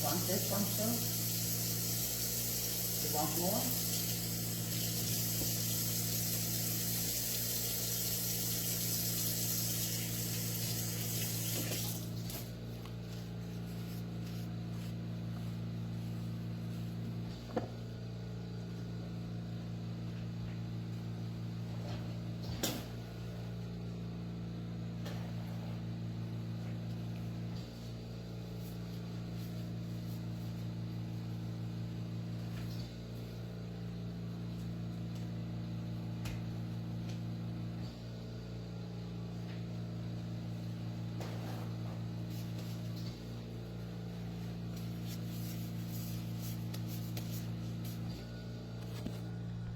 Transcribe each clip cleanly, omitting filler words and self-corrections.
Want this one too? You want more?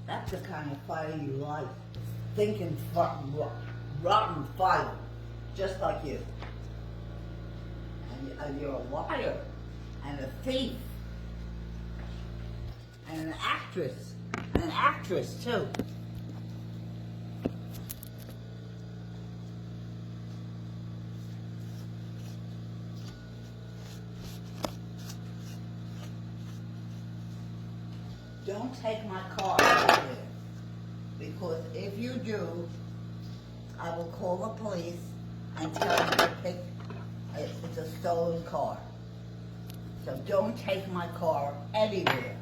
That's the kind of fire you like. Thinking rotten fire, just like you. And you're a liar, and a thief, and an actress too. Don't take my car out there, because if you do, I will call the police and tell them it's a stolen car. So don't take my car anywhere.